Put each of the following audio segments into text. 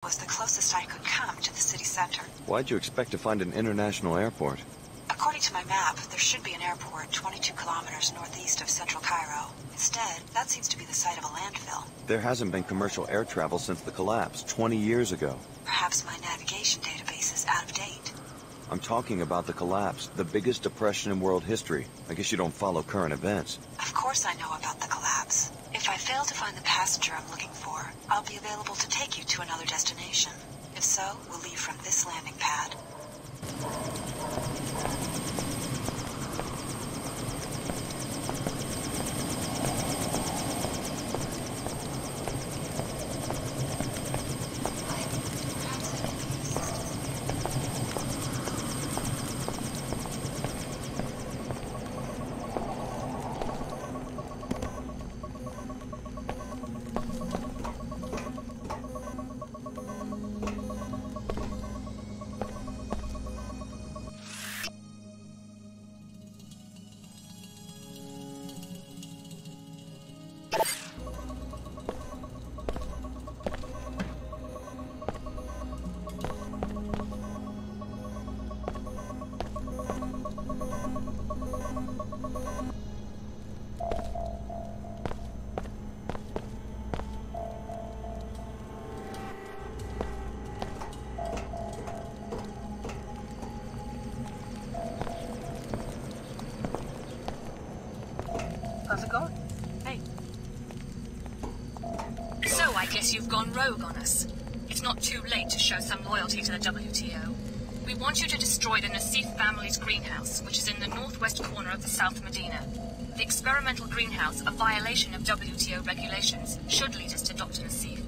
was the closest I could come to the city center. Why'd you expect to find an international airport? According to my map, there should be an airport 22 kilometers northeast of central Cairo. Instead, that seems to be the site of a landfill. There hasn't been commercial air travel since the collapse, 20 years ago. Perhaps my navigation database is out of date. I'm talking about the collapse, the biggest depression in world history. I guess you don't follow current events. Of course I know about the collapse. If I fail to find the passenger I'm looking for, I'll be available to take you to another destination. If so, we'll leave from this landing pad. How's it going? Hey. So, I guess you've gone rogue on us. It's not too late to show some loyalty to the WTO. We want you to destroy the Nassif family's greenhouse, which is in the northwest corner of the South Medina. The experimental greenhouse, a violation of WTO regulations, should lead us to Dr. Nassif.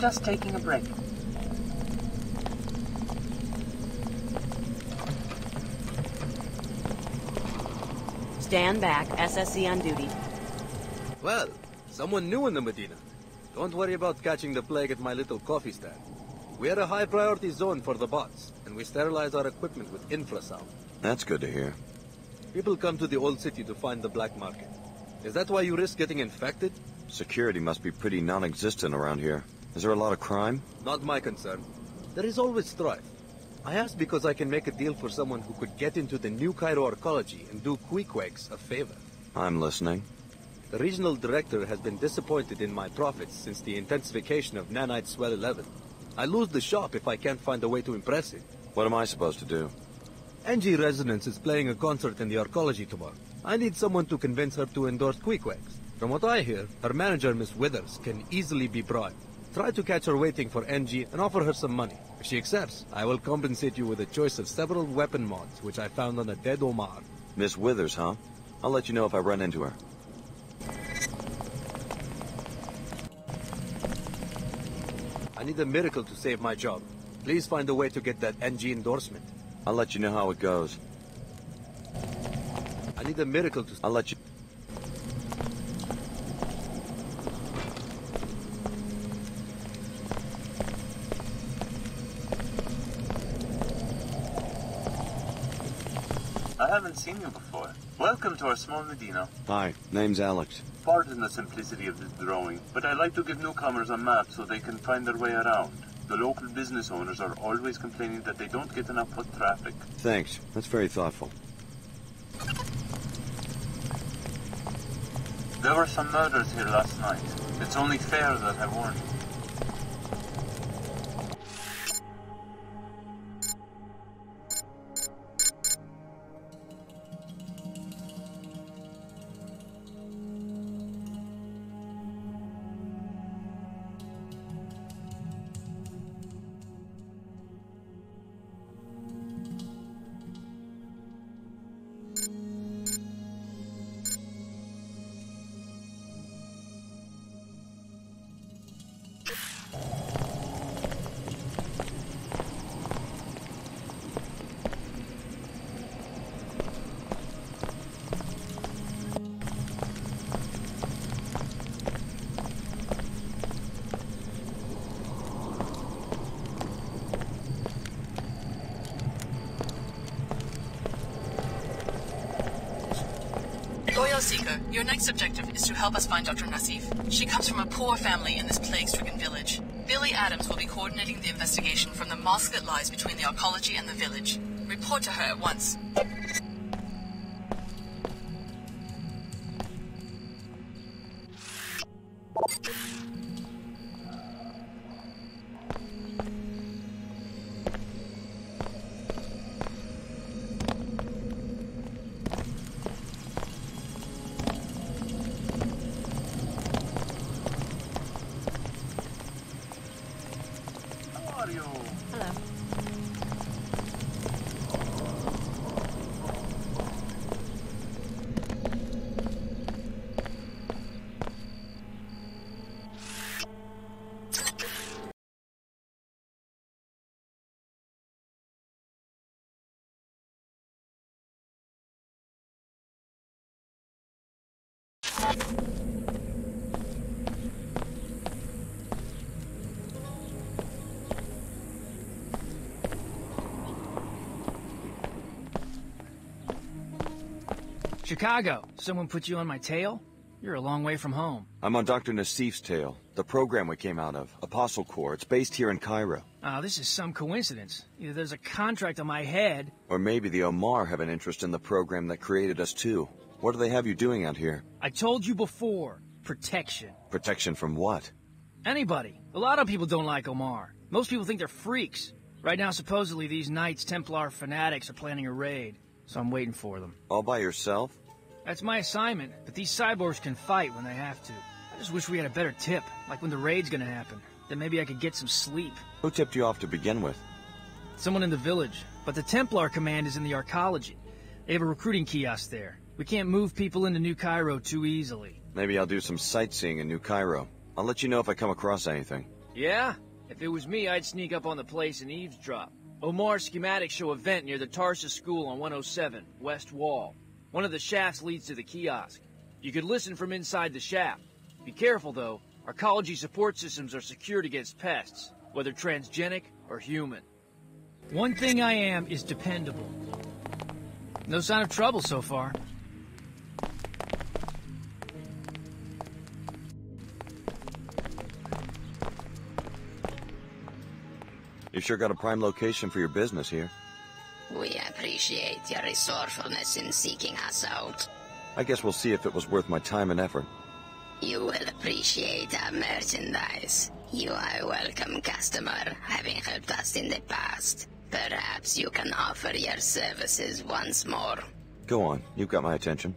Just taking a break. Stand back. SSC on duty. Well, someone new in the Medina. Don't worry about catching the plague at my little coffee stand. We are a high-priority zone for the bots, and we sterilize our equipment with infrasound. That's good to hear. People come to the old city to find the black market. Is that why you risk getting infected? Security must be pretty non-existent around here. Is there a lot of crime? Not my concern. There is always strife. I asked because I can make a deal for someone who could get into the new Cairo arcology and do Queequegs a favor. I'm listening. The regional director has been disappointed in my profits since the intensification of Nanite Swell 11. I lose the shop if I can't find a way to impress him. What am I supposed to do? NG Resonance is playing a concert in the arcology tomorrow. I need someone to convince her to endorse Queequegs. From what I hear, her manager, Miss Withers, can easily be bribed. Try to catch her waiting for NG and offer her some money. If she accepts, I will compensate you with a choice of several weapon mods, which I found on a dead Omar. Miss Withers, huh? I'll let you know if I run into her. I need a miracle to save my job. Please find a way to get that NG endorsement. I'll let you know how it goes. I need a miracle to... I'll let you... I haven't seen you before. Welcome to our small Medina. Hi, name's Alex. Pardon the simplicity of this drawing, but I like to give newcomers a map so they can find their way around. The local business owners are always complaining that they don't get enough foot traffic. Thanks. That's very thoughtful. There were some murders here last night. It's only fair that I warn you. Your next objective is to help us find Dr. Nassif. She comes from a poor family in this plague-stricken village. Billie Adams will be coordinating the investigation from the mosque that lies between the arcology and the village. Report to her at once. Chicago, someone put you on my tail? You're a long way from home. I'm on Dr. Nassif's tail, the program we came out of, Apostle Corps. It's based here in Cairo. This is some coincidence. Either there's a contract on my head... Or maybe the Omar have an interest in the program that created us too. What do they have you doing out here? I told you before. Protection. Protection from what? Anybody. A lot of people don't like Omar. Most people think they're freaks. Right now, supposedly, these Knights Templar fanatics are planning a raid. So I'm waiting for them. All by yourself? That's my assignment, but these cyborgs can fight when they have to. I just wish we had a better tip, like when the raid's gonna happen. Then maybe I could get some sleep. Who tipped you off to begin with? Someone in the village, but the Templar command is in the arcology. They have a recruiting kiosk there. We can't move people into New Cairo too easily. Maybe I'll do some sightseeing in New Cairo. I'll let you know if I come across anything. Yeah? If it was me, I'd sneak up on the place and eavesdrop. Omar's schematics show a vent near the Tarsus School on 107, West Wall. One of the shafts leads to the kiosk. You could listen from inside the shaft. Be careful, though. Arcology support systems are secured against pests, whether transgenic or human. One thing I am is dependable. No sign of trouble so far. You sure got a prime location for your business here. We appreciate your resourcefulness in seeking us out. I guess we'll see if it was worth my time and effort. You will appreciate our merchandise. You are a welcome customer, having helped us in the past. Perhaps you can offer your services once more. Go on, you've got my attention.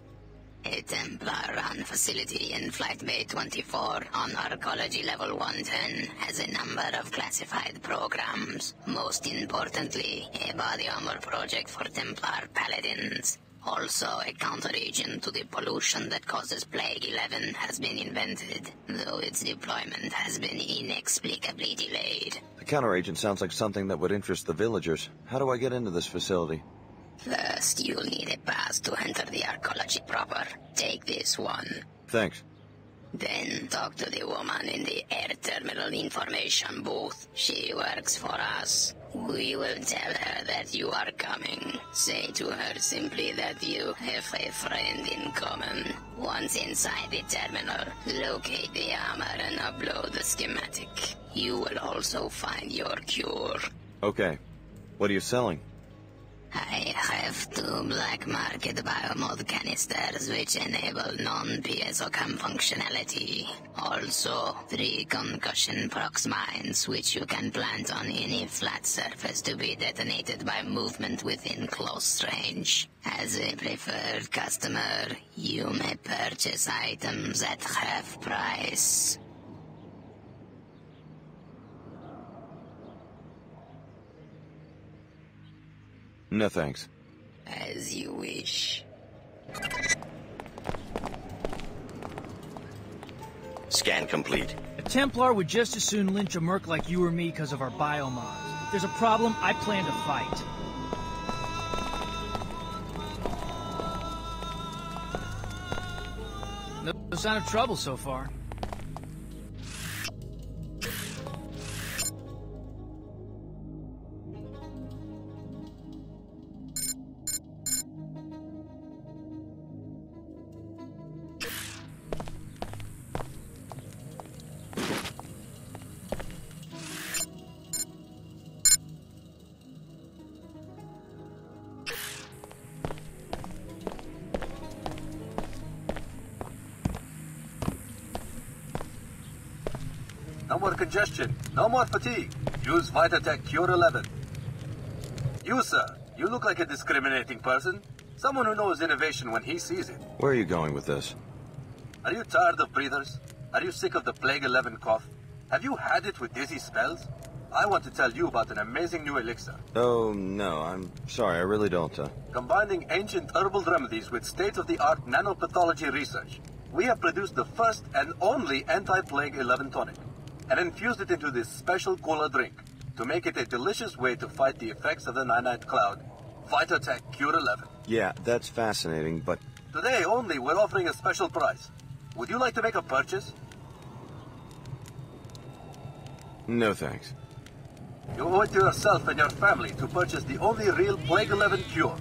A Templar-run facility in Flight Bay 24 on Arcology Level 110 has a number of classified programs. Most importantly, a body armor project for Templar paladins. Also, a counter-agent to the pollution that causes Plague 11 has been invented, though its deployment has been inexplicably delayed. The counter-agent sounds like something that would interest the villagers. How do I get into this facility? First, you'll need a pass to enter the arcology proper. Take this one. Thanks. Then talk to the woman in the air terminal information booth. She works for us. We will tell her that you are coming. Say to her simply that you have a friend in common. Once inside the terminal, locate the armor and upload the schematic. You will also find your cure. Okay. What are you selling? I have 2 black market biomod canisters which enable non-PSOCAM functionality. Also, 3 concussion prox mines which you can plant on any flat surface to be detonated by movement within close range. As a preferred customer, you may purchase items at half price. No thanks. As you wish. Scan complete. A Templar would just as soon lynch a merc like you or me because of our biomods. If there's a problem, I plan to fight. No sign of trouble so far. No more congestion. No more fatigue. Use Vitatech Cure 11. You, sir. You look like a discriminating person. Someone who knows innovation when he sees it. Where are you going with this? Are you tired of breathers? Are you sick of the Plague 11 cough? Have you had it with dizzy spells? I want to tell you about an amazing new elixir. Oh, no, I'm sorry, I really don't. Combining ancient herbal remedies with state-of-the-art nanopathology research, we have produced the first and only anti-Plague 11 tonic, and infused it into this special cola drink to make it a delicious way to fight the effects of the Ninite Cloud. Vitatech Cure 11. Yeah, that's fascinating, but... Today only, we're offering a special price. Would you like to make a purchase? No thanks. You owe it to yourself and your family to purchase the only real Plague 11 cure.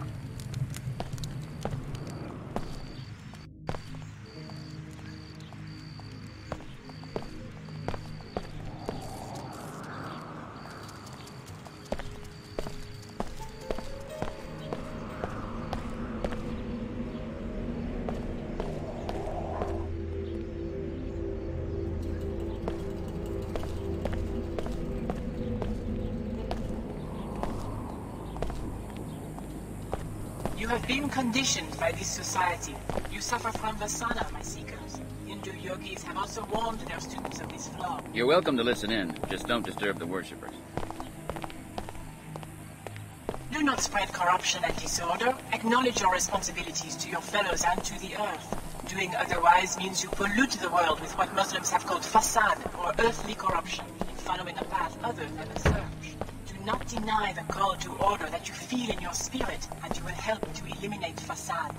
You have been conditioned by this society. You suffer from vasana, my seekers. Hindu yogis have also warned their students of this flaw. You're welcome to listen in. Just don't disturb the worshippers. Do not spread corruption and disorder. Acknowledge your responsibilities to your fellows and to the earth. Doing otherwise means you pollute the world with what Muslims have called fasad, or earthly corruption, in following a path other than the search. Do not deny the call to order that you feel in your spirit, and you will help to eliminate fasad.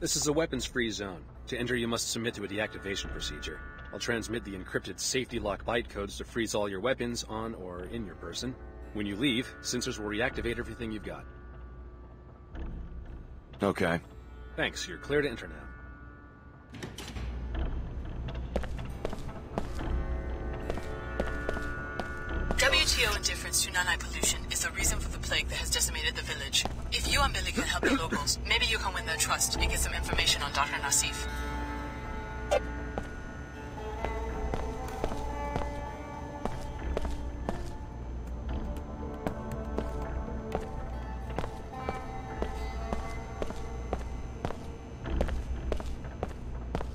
This is a weapons-free zone. To enter, you must submit to a deactivation procedure. I'll transmit the encrypted safety lock bytecodes to freeze all your weapons on or in your person. When you leave, sensors will reactivate everything you've got. Okay. Thanks, you're clear to enter now. WTO indifference to nanite pollution is the reason for the plague that has decimated the village. If you and Billie can help the locals, maybe you can win their trust and get some information on Dr. Nassif.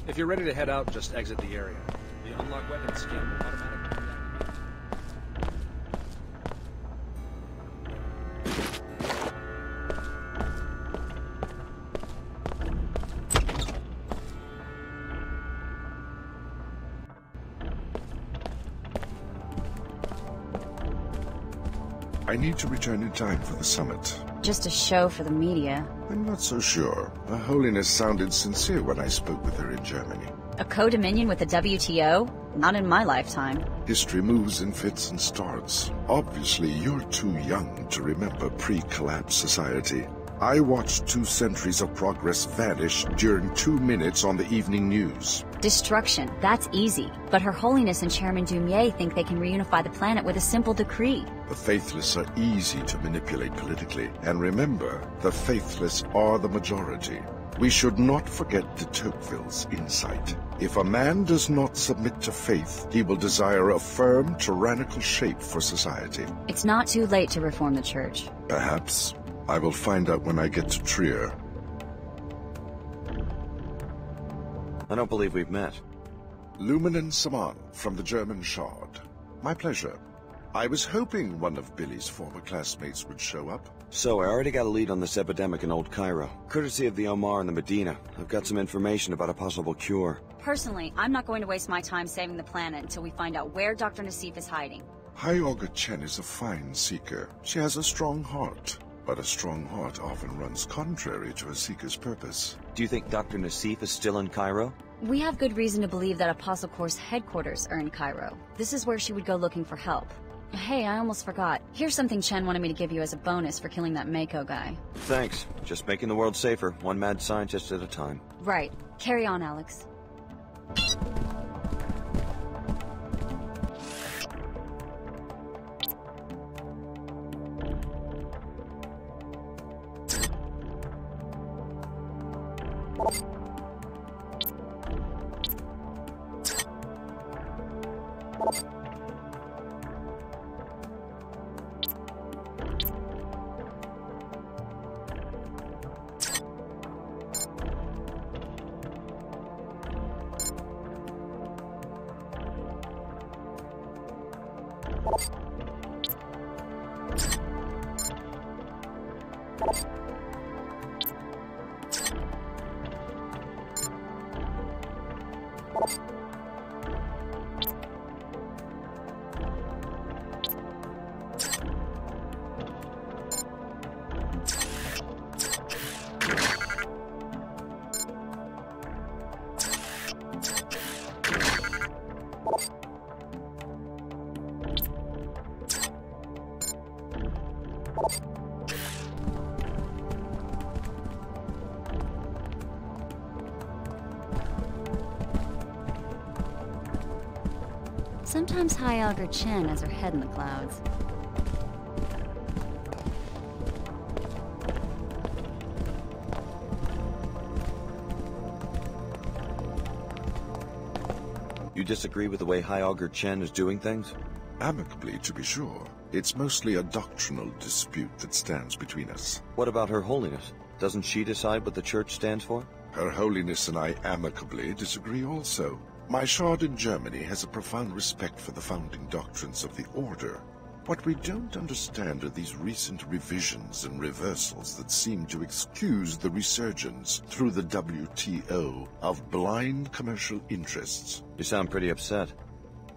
If you're ready to head out, just exit the area. The unlock weapon scan will automatically reactivate. I need to return in time for the summit. Just a show for the media. I'm not so sure. Her Holiness sounded sincere when I spoke with her in Germany. A co-dominion with the WTO? Not in my lifetime. History moves in fits and starts. Obviously, you're too young to remember pre-collapse society. I watched 2 centuries of progress vanish during 2 minutes on the evening news. Destruction, that's easy. But Her Holiness and Chairman Dumier think they can reunify the planet with a simple decree. The faithless are easy to manipulate politically. And remember, the faithless are the majority. We should not forget de Tocqueville's insight. If a man does not submit to faith, he will desire a firm, tyrannical shape for society. It's not too late to reform the church. Perhaps. I will find out when I get to Trier. I don't believe we've met. Lumen and Saman from the German Shard. My pleasure. I was hoping one of Billie's former classmates would show up. So, I already got a lead on this epidemic in Old Cairo. Courtesy of the Omar and the Medina, I've got some information about a possible cure. Personally, I'm not going to waste my time saving the planet until we find out where Dr. Nassif is hiding. Hyoga Chen is a fine seeker. She has a strong heart, but a strong heart often runs contrary to a seeker's purpose. Do you think Dr. Nassif is still in Cairo? We have good reason to believe that Apostle Corps' headquarters are in Cairo. This is where she would go looking for help. Hey, I almost forgot. Here's something Chen wanted me to give you as a bonus for killing that Mako guy. Thanks. Just making the world safer, one mad scientist at a time. Right. Carry on, Alex. Sometimes Hyoga Chen has her head in the clouds. You disagree with the way Hyoga Chen is doing things? Amicably, to be sure. It's mostly a doctrinal dispute that stands between us. What about Her Holiness? Doesn't she decide what the Church stands for? Her Holiness and I amicably disagree also. My shard in Germany has a profound respect for the founding doctrines of the Order. What we don't understand are these recent revisions and reversals that seem to excuse the resurgence through the WTO of blind commercial interests. You sound pretty upset.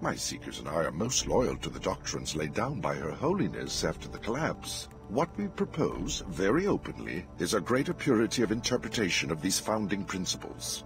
My Seekers and I are most loyal to the doctrines laid down by Her Holiness after the collapse. What we propose, very openly, is a greater purity of interpretation of these founding principles.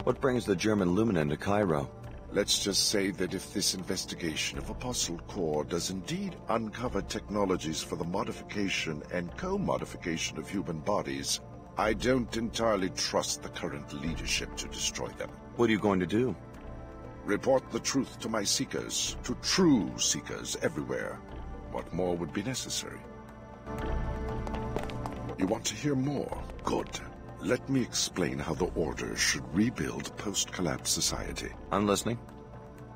What brings the German Luminen to Cairo? Let's just say that if this investigation of Apostle Corps does indeed uncover technologies for the modification and co-modification of human bodies, I don't entirely trust the current leadership to destroy them. What are you going to do? Report the truth to my Seekers, to true Seekers everywhere. What more would be necessary? You want to hear more? Good. Let me explain how the Order should rebuild post-collapse society. I'm listening.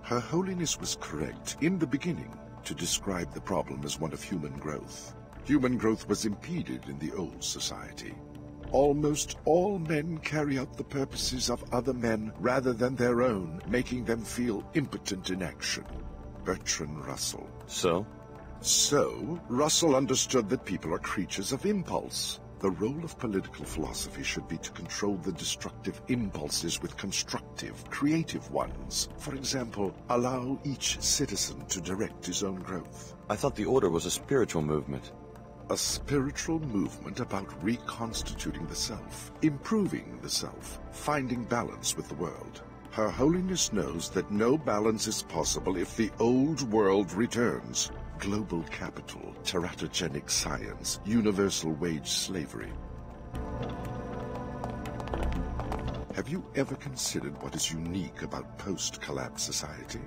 Her Holiness was correct in the beginning to describe the problem as one of human growth. Human growth was impeded in the old society. Almost all men carry out the purposes of other men rather than their own, making them feel impotent in action. Bertrand Russell. So? So, Russell understood that people are creatures of impulse. The role of political philosophy should be to control the destructive impulses with constructive, creative ones. For example, allow each citizen to direct his own growth. I thought the Order was a spiritual movement. A spiritual movement about reconstituting the self, improving the self, finding balance with the world. Her Holiness knows that no balance is possible if the old world returns. Global capital, teratogenic science, universal wage slavery. Have you ever considered what is unique about post-collapse society?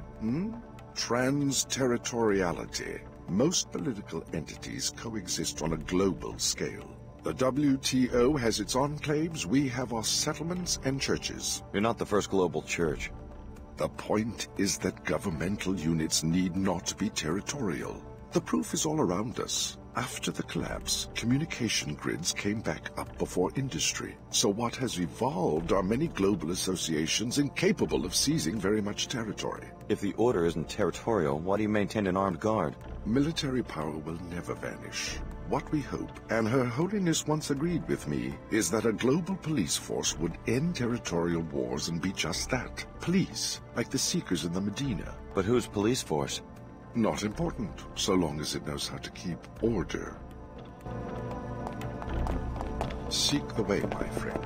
Trans-territoriality. Most political entities coexist on a global scale. The WTO has its enclaves, we have our settlements and churches. You're not the first global church. The point is that governmental units need not be territorial. The proof is all around us. After the collapse, communication grids came back up before industry. So what has evolved are many global associations incapable of seizing very much territory. If the Order isn't territorial, why do you maintain an armed guard? Military power will never vanish. what we hope, and Her Holiness once agreed with me, is that a global police force would end territorial wars and be just that. Police, like the Seekers in the Medina. But whose police force? Not important, so long as it knows how to keep order. Seek the way, my friend.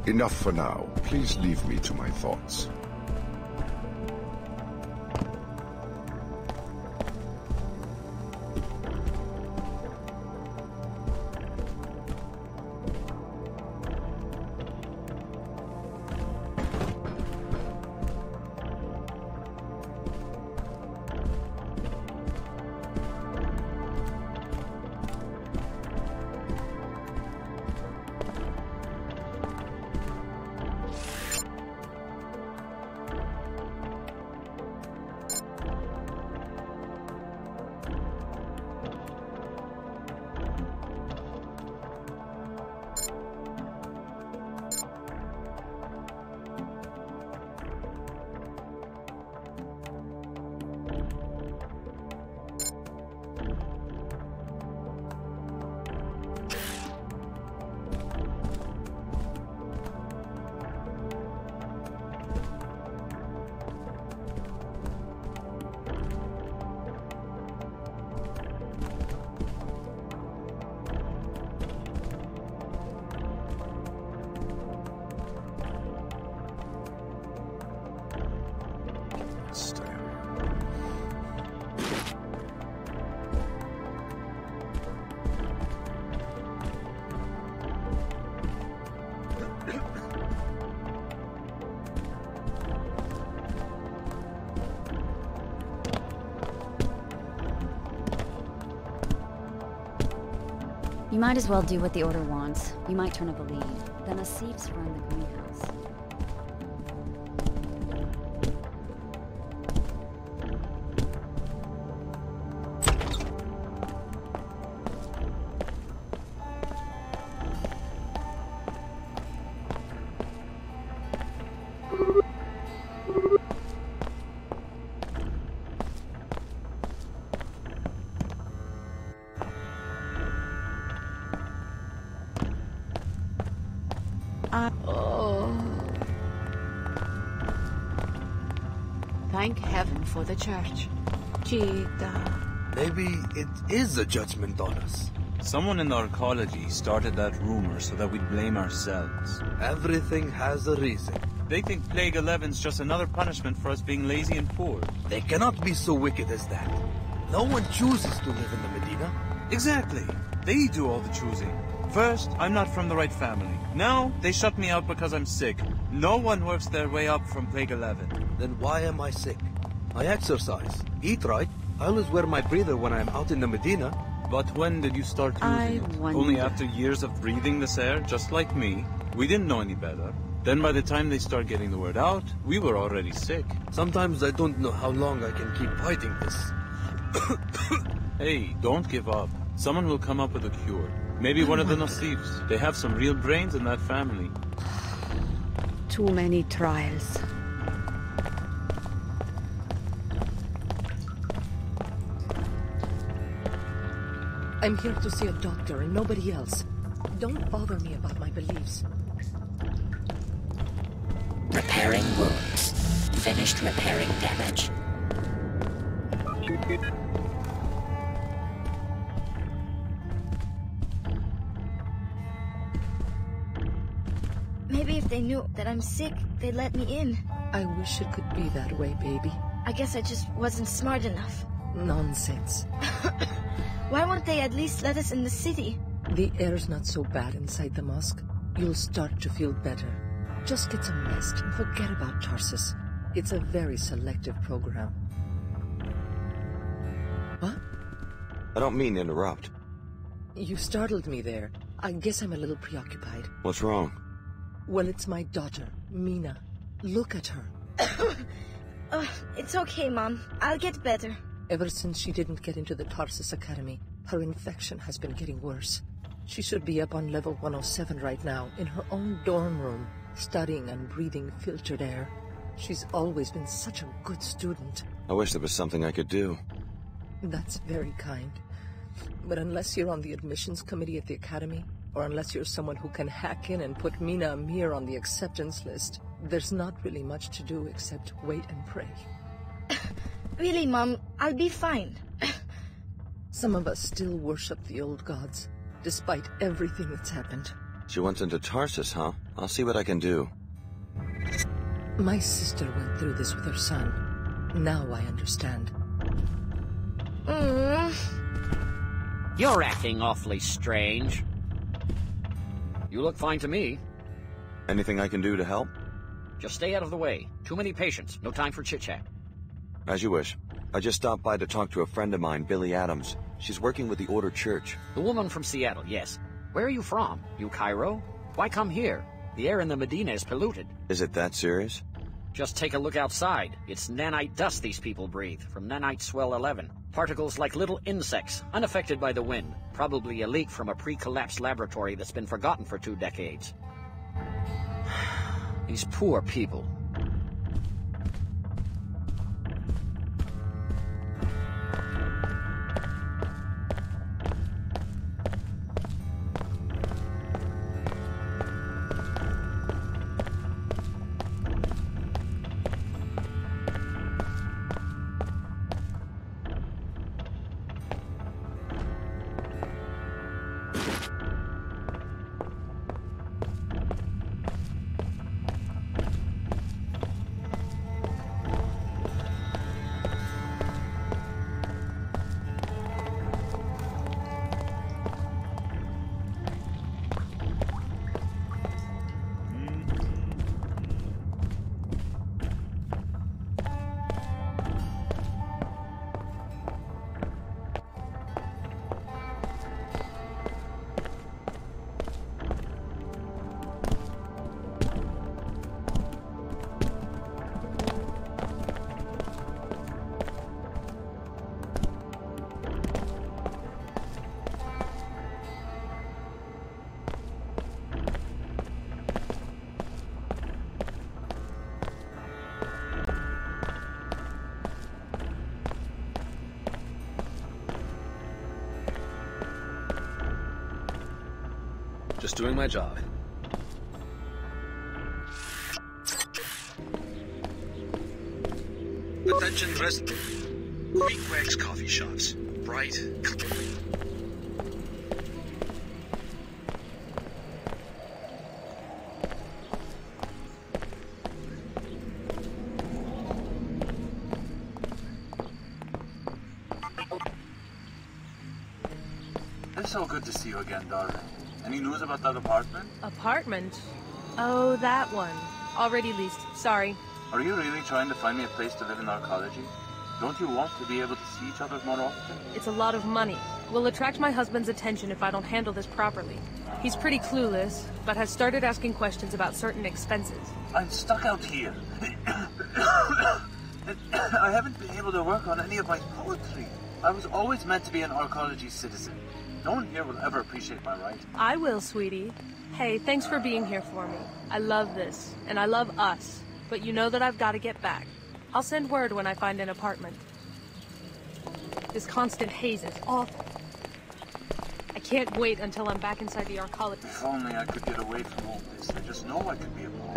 Enough for now. Please leave me to my thoughts. You might as well do what the Order wants. You might turn up a lead. The Nassifs run the greenhouse. Thank heaven for the church. Cheetah. Maybe it is a judgment on us. Someone in archaeology started that rumor so that we'd blame ourselves. Everything has a reason. They think Plague 11's just another punishment for us being lazy and poor. They cannot be so wicked as that. No one chooses to live in the Medina. Exactly. They do all the choosing. First, I'm not from the right family. Now, they shut me out because I'm sick. No one works their way up from Plague 11. Then why am I sick? I exercise, eat right. I always wear my breather when I'm out in the Medina. But when did you start using it? Only after years of breathing this air, just like me. We didn't know any better. Then by the time they start getting the word out, we were already sick. Sometimes I don't know how long I can keep fighting this. Hey, don't give up. Someone will come up with a cure. Maybe one of the Nassifs. They have some real brains in that family. Too many trials. I'm here to see a doctor and nobody else. Don't bother me about my beliefs. Repairing wounds. Finished repairing damage. Maybe if they knew that I'm sick, they'd let me in. I wish it could be that way, baby. I guess I just wasn't smart enough. Nonsense. Why won't they at least let us in the city? The air's not so bad inside the mosque. You'll start to feel better. Just get some rest and forget about Tarsus. It's a very selective program. What? I don't mean to interrupt. You startled me there. I guess I'm a little preoccupied. What's wrong? Well, it's my daughter, Mina. Look at her. It's okay, Mom. I'll get better. Ever since she didn't get into the Tarsus Academy, her infection has been getting worse. She should be up on level 107 right now, in her own dorm room, studying and breathing filtered air. She's always been such a good student. I wish there was something I could do. That's very kind. But unless you're on the admissions committee at the academy, or unless you're someone who can hack in and put Mina Amir on the acceptance list, there's not really much to do except wait and pray. Really, Mom, I'll be fine. Some of us still worship the old gods, despite everything that's happened. She went into Tarsus, huh? I'll see what I can do. My sister went through this with her son. Now I understand. You're acting awfully strange. You look fine to me. Anything I can do to help? Just stay out of the way. Too many patients. No time for chit-chat. As you wish. I just stopped by to talk to a friend of mine, Billie Adams. She's working with the Order Church. The woman from Seattle, yes. Where are you from? You Cairo? Why come here? The air in the Medina is polluted. Is it that serious? Just take a look outside. It's nanite dust these people breathe, from nanite swell 11. Particles like little insects, unaffected by the wind. Probably a leak from a pre-collapsed laboratory that's been forgotten for 2 decades. These poor people. Just doing my job. Attention resident. Quick Wax coffee shops. Bright. It's so good to see you again, darling. Any news about that apartment? Apartment? Oh, that one. Already leased. Sorry. Are you really trying to find me a place to live in arcology? Don't you want to be able to see each other more often? It's a lot of money. Will attract my husband's attention if I don't handle this properly. He's pretty clueless, but has started asking questions about certain expenses. I'm stuck out here. I haven't been able to work on any of my poetry. I was always meant to be an arcology citizen. No one here will ever appreciate my writing. I will, sweetie. Hey, thanks for being here for me. I love this, and I love us. But you know that I've got to get back. I'll send word when I find an apartment. This constant haze is awful. I can't wait until I'm back inside the arcology. If only I could get away from all this. I just know I could be alone.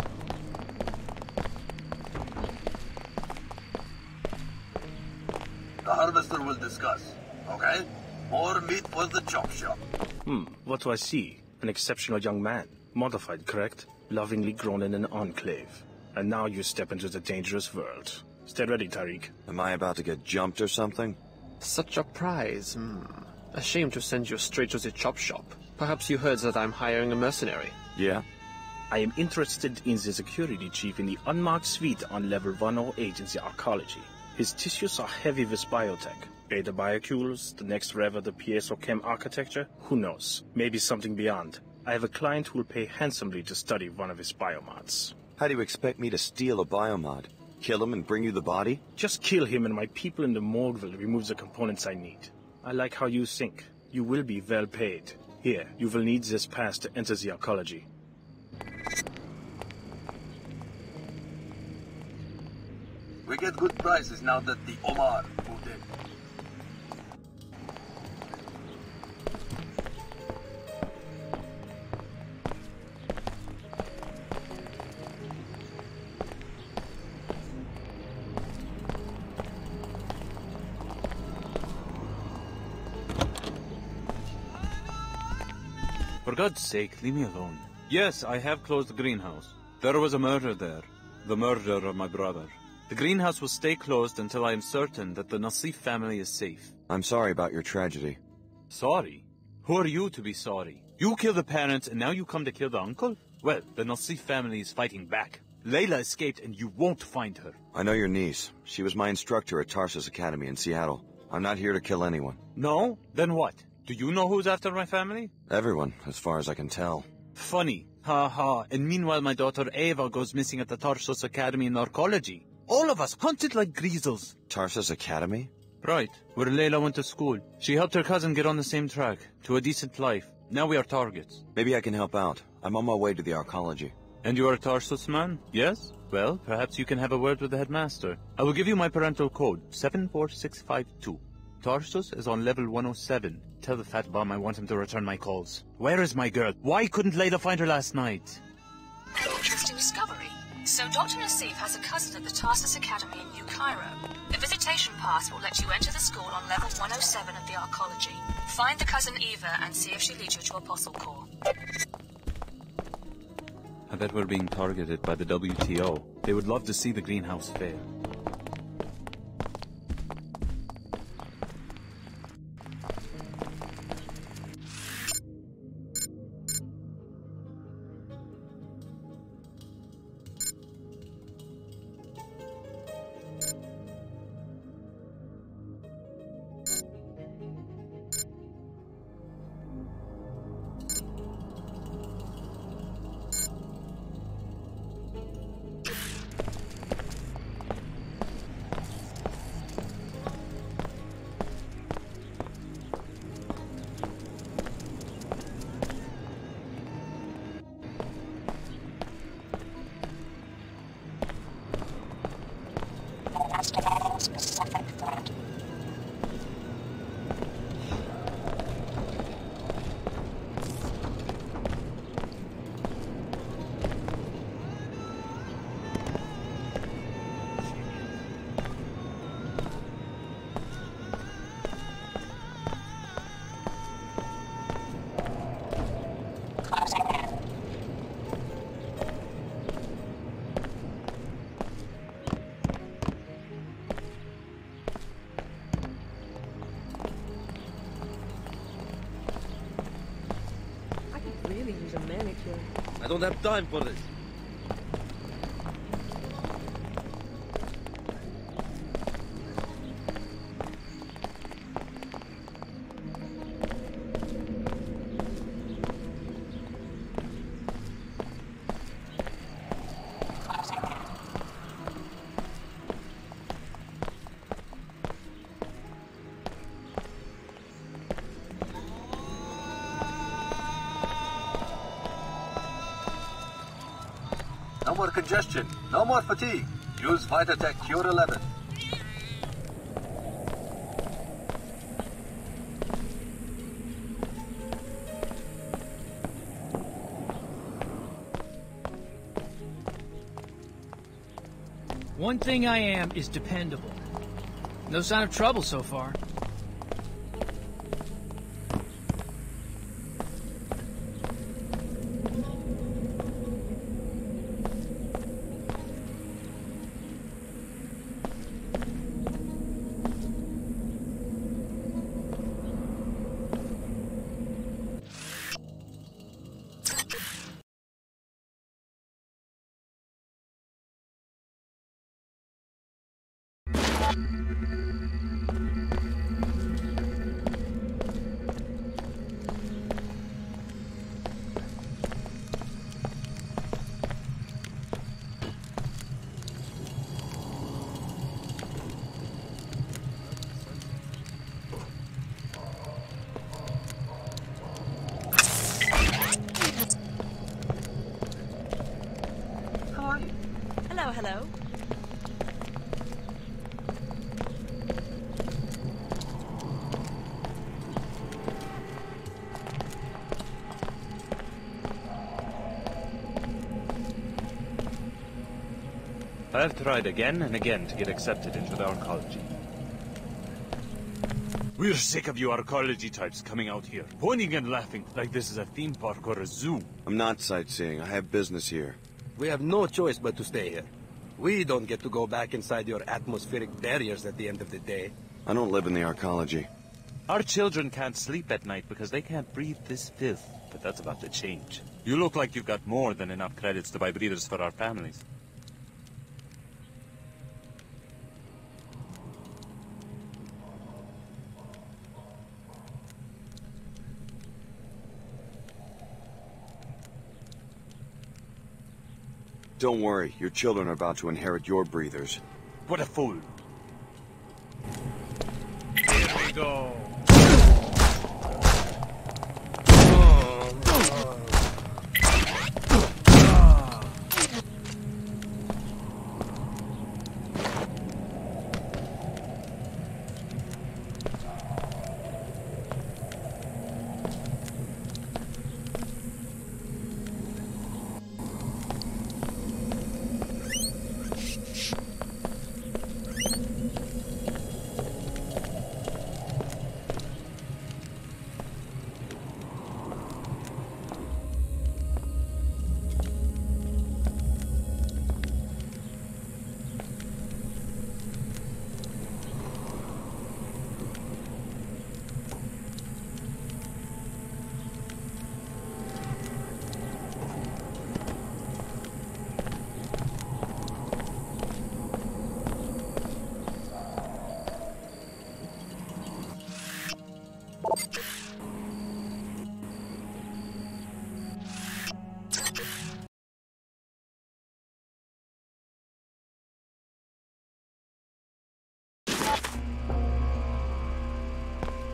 The harvester will discuss, okay? More meat for the chop shop. What do I see? An exceptional young man. Modified, correct? Lovingly grown in an enclave. And now you step into the dangerous world. Stay ready, Tariq. Am I about to get jumped or something? Such a prize, A shame to send you straight to the chop shop. Perhaps you heard that I'm hiring a mercenary. Yeah? I am interested in the security chief in the unmarked suite on level 108 in the arcology. His tissues are heavy with biotech. Beta biocules, the next rev of the piezochem architecture? Who knows? Maybe something beyond. I have a client who will pay handsomely to study one of his biomods. How do you expect me to steal a biomod? Kill him and bring you the body? Just kill him and my people in the morgue will remove the components I need. I like how you think. You will be well paid. Here, you will need this pass to enter the arcology. We get good prices now that the Omar moved in. For God's sake, leave me alone. Yes, I have closed the greenhouse. There was a murder there. The murder of my brother. The greenhouse will stay closed until I am certain that the Nassif family is safe. I'm sorry about your tragedy. Sorry? Who are you to be sorry? You killed the parents and now you come to kill the uncle? Well, the Nassif family is fighting back. Layla escaped and you won't find her. I know your niece. She was my instructor at Tarsus Academy in Seattle. I'm not here to kill anyone. No? Then what? Do you know who's after my family? Everyone, as far as I can tell. Funny. Ha ha. And meanwhile my daughter Ava goes missing at the Tarsus Academy in arcology. All of us hunted like greasels. Tarsus Academy? Right, where Layla went to school. She helped her cousin get on the same track, to a decent life. Now we are targets. Maybe I can help out. I'm on my way to the arcology. And you are a Tarsus man? Yes? Well, perhaps you can have a word with the headmaster. I will give you my parental code, 74652. Tarsus is on level 107. Tell the fat bum I want him to return my calls. Where is my girl? Why couldn't Layla find her last night? An interesting discovery. So Dr. Nassif has a cousin at the Tarsus Academy in New Cairo. The visitation pass will let you enter the school on level 107 of the arcology. Find the cousin Eva and see if she leads you to Apostle Corps. I bet we're being targeted by the WTO. They would love to see the greenhouse fail. I don't have time for this. No more congestion, no more fatigue. Use Vitatech Cure 11. One thing I am is dependable. No sign of trouble so far. I've tried again and again to get accepted into the arcology. We're sick of you arcology types coming out here, pointing and laughing like this is a theme park or a zoo. I'm not sightseeing. I have business here. We have no choice but to stay here. We don't get to go back inside your atmospheric barriers at the end of the day. I don't live in the arcology. Our children can't sleep at night because they can't breathe this filth, but that's about to change. You look like you've got more than enough credits to buy breathers for our families. Don't worry, your children are about to inherit your breathers. What a fool. Here we go.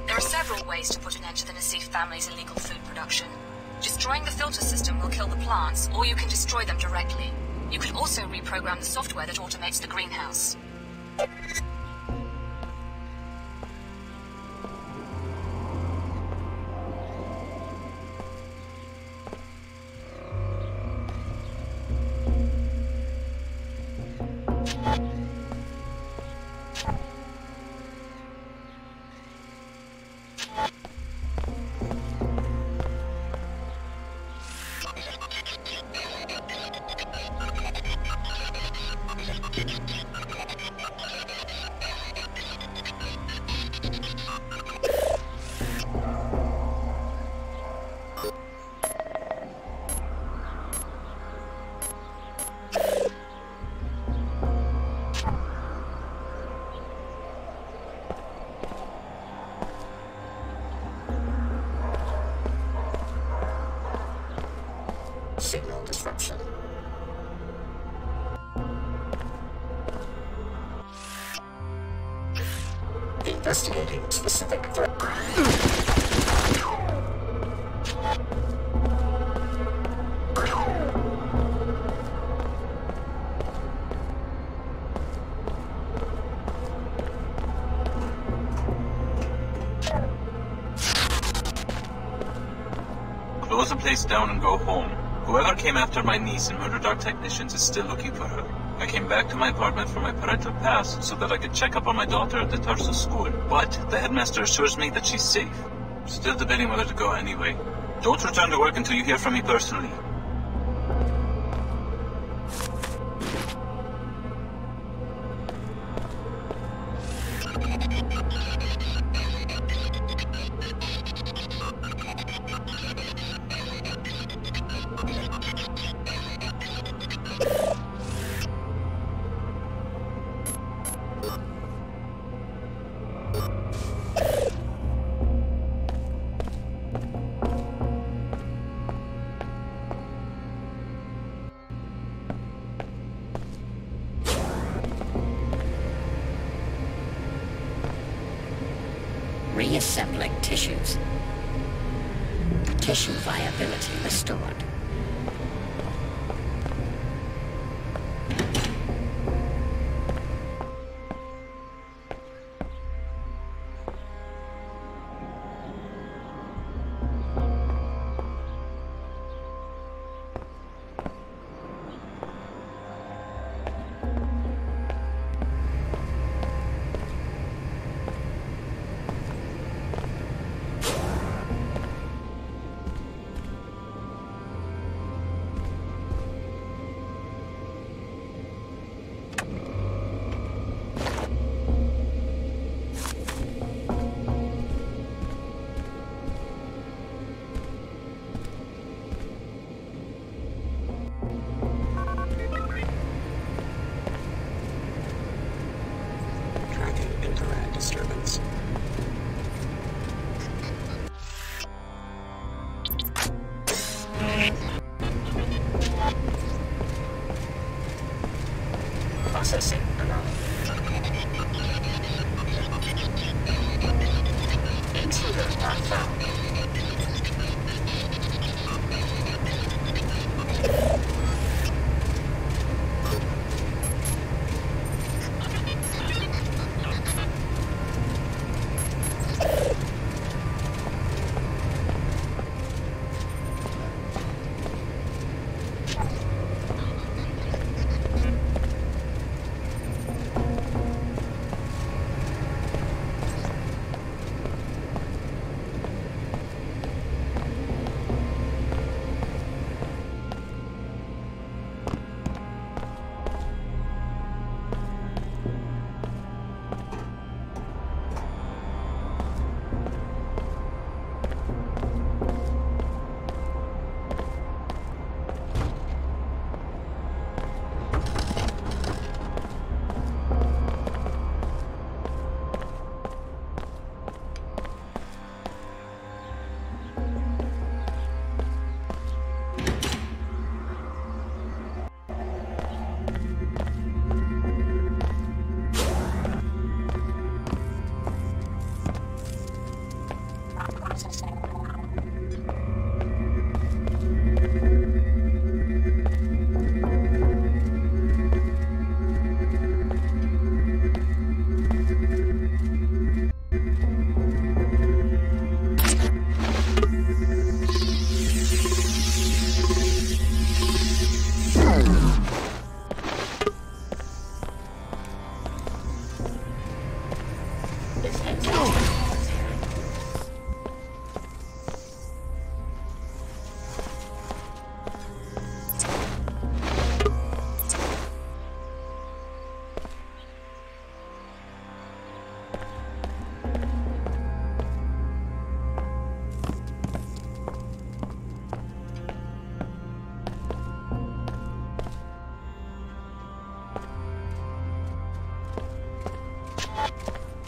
There are several ways to put an end to the Nassif family's illegal food production. Destroying the filter system will kill the plants, or you can destroy them directly. You can also reprogram the software that automates the greenhouse. Signal disruption. Investigating specific threat. Close the place down and go home. Whoever came after my niece and murdered our technicians is still looking for her. I came back to my apartment for my parental pass so that I could check up on my daughter at the Tarsus school, but the headmaster assures me that she's safe. Still debating whether to go anyway. Don't return to work until you hear from me personally. Reassembling tissues. Tissue viability restored.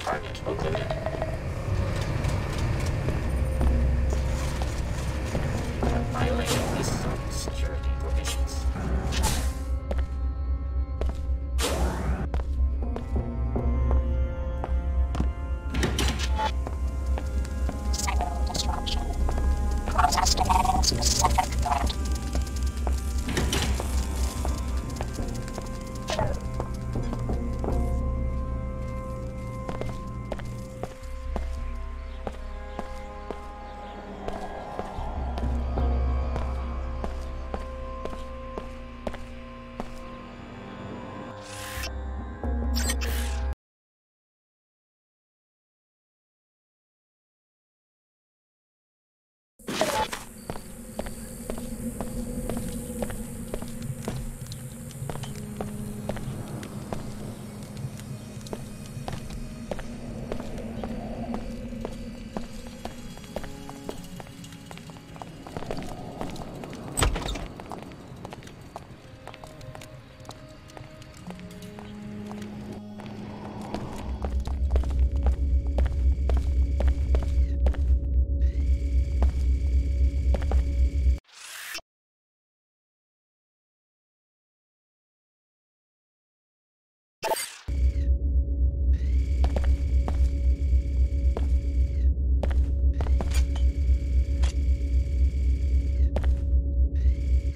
Target open. Violating this zone's security provisions. Destruction. Process demanding specific threat.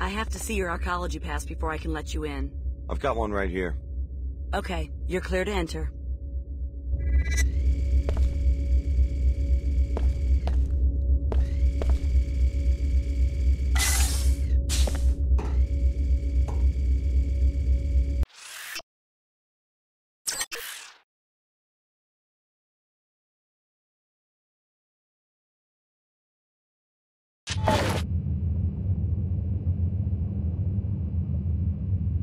I have to see your arcology pass before I can let you in. I've got one right here. Okay, you're clear to enter.